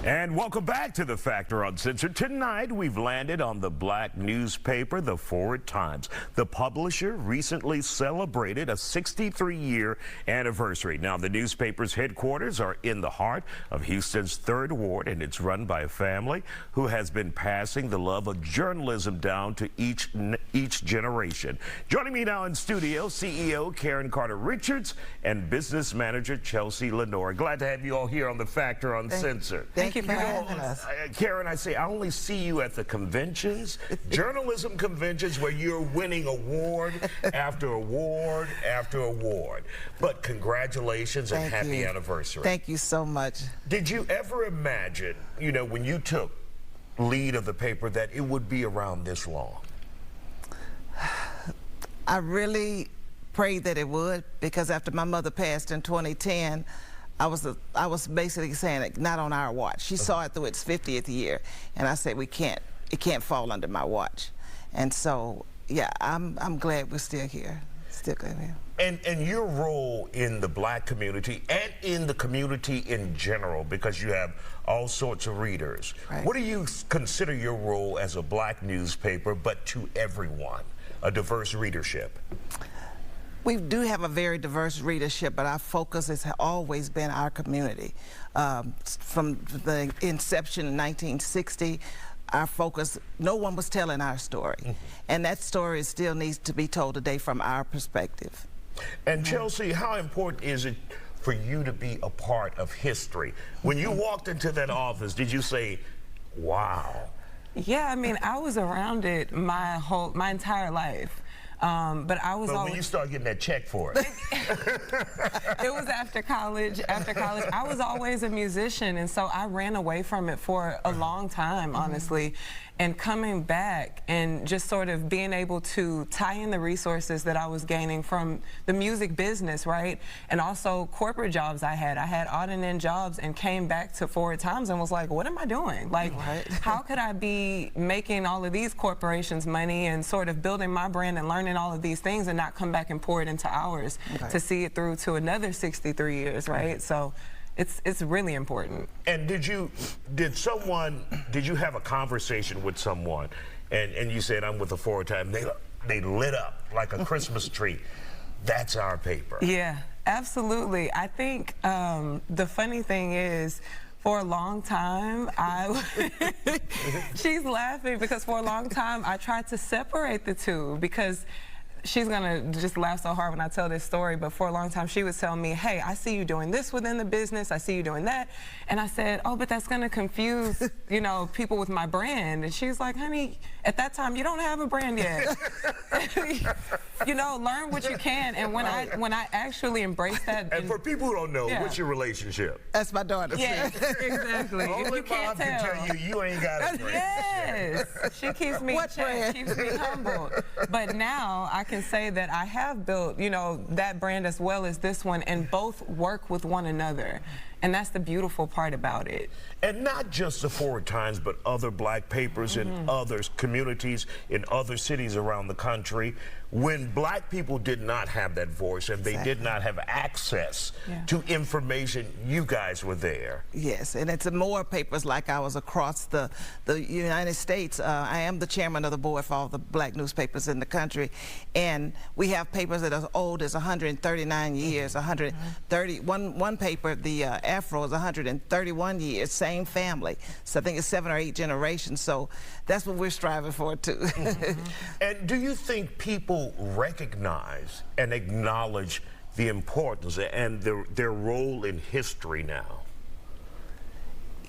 And welcome back to The Factor Uncensored. Tonight, we've landed on the black newspaper, the Forward Times. The publisher recently celebrated a 63-year anniversary. Now, the newspaper's headquarters are in the heart of Houston's 3rd Ward, and it's run by a family who has been passing the love of journalism down to each generation. Joining me now in studio, CEO Karen Carter-Richards and business manager Chelsea Lenore. Glad to have you all here on The Factor Uncensored. Thank you for having us. Karen, I only see you at the conventions, journalism conventions, where you're winning award after award after award. But congratulations and happy anniversary. Thank you so much. Did you ever imagine, you know, when you took lead of the paper, that it would be around this long? I really prayed that it would, because after my mother passed in 2010, I was basically saying it, not on our watch. She saw it through its 50th year, and I said, it can't fall under my watch. And so, yeah, I'm glad we're still here. Still glad we're here. And your role in the black community and in the community in general, because you have all sorts of readers. Right. What do you consider your role as a black newspaper, but to everyone, a diverse readership? We do have a very diverse readership, but our focus has always been our community. From the inception in 1960, our focus, no one was telling our story. And that story still needs to be told today from our perspective. And Chelsea, how important is it for you to be a part of history? When you walked into that office, did you say, wow? Yeah, I mean, I was around it my entire life. But when you start getting that check for it. It was after college. I was always a musician, and so I ran away from it for a long time, honestly. And coming back and just sort of being able to tie in the resources that I was gaining from the music business, right? And also corporate jobs I had odd and end jobs, and came back to Forward Times and was like, what am I doing? Like, how could I be making all of these corporations money and sort of building my brand and learning all of these things and not come back and pour it into ours to see it through to another 63 years, right? So it's really important. And did you have a conversation with someone and you said, I'm with the Forward Times, they lit up like a Christmas tree? That's our paper. Yeah, absolutely. I think the funny thing is, for a long time, she's laughing because for a long time I tried to separate the two, because she's gonna just laugh so hard when I tell this story, but for a long time she was telling me, hey, I see you doing this within the business, I see you doing that. And I said, oh, but that's gonna confuse, you know, people with my brand. And she's like, honey, at that time you don't have a brand yet. You know, learn what you can. And when I actually embrace that. And for people who don't know, what's your relationship? That's my daughter. Yes, exactly. Only mom can tell you ain't got a brand. Yes, she keeps me in check, keeps me humbled. But now I can say that I have built, you know, that brand as well as this one, and both work with one another. And that's the beautiful part about it. And not just the Forward Times, but other black papers in other communities, in other cities around the country. When black people did not have that voice and they did not have access to information, you guys were there. Yes, and it's more papers like ours across the United States. I am the chairman of the board for all the black newspapers in the country. And we have papers that are as old as 139 years, 130. One paper, the Afro, is 131 years, same family. So I think it's 7 or 8 generations. So that's what we're striving for too. And do you think people recognize and acknowledge the importance and their role in history now?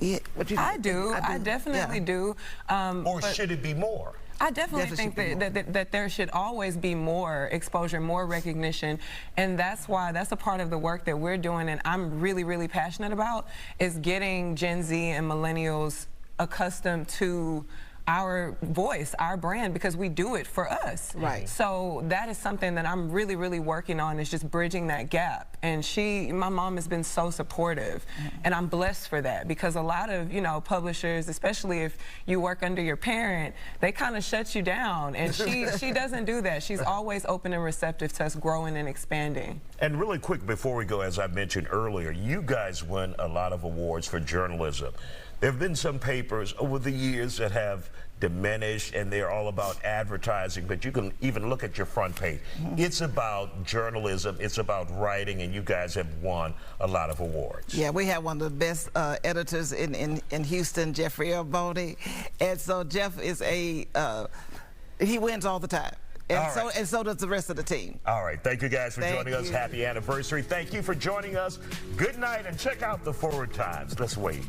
Yeah, I do. I definitely do. Or should it be more? I definitely think that there should always be more exposure, more recognition, and that's a part of the work that we're doing, and I'm really, really passionate about, is getting Gen Z and millennials accustomed to our voice, our brand, because we do it for us. Right. So that is something that I'm really, really working on, is just bridging that gap. And my mom has been so supportive, and I'm blessed for that, because a lot of, you know, publishers, especially if you work under your parent, they kind of shut you down, and she doesn't do that. She's always open and receptive to us growing and expanding. And really quick before we go, as I mentioned earlier, you guys win a lot of awards for journalism. There have been some papers over the years that have diminished, and they're all about advertising, but you can even look at your front page. It's about journalism, it's about writing, and you guys have won a lot of awards. Yeah, we have one of the best editors in Houston, Jeffrey Boney, and so Jeff is he wins all the time. And so does the rest of the team. All right. Thank you guys for joining us. Happy anniversary. Thank you for joining us. Good night, and check out the Forward Times. Let's wait.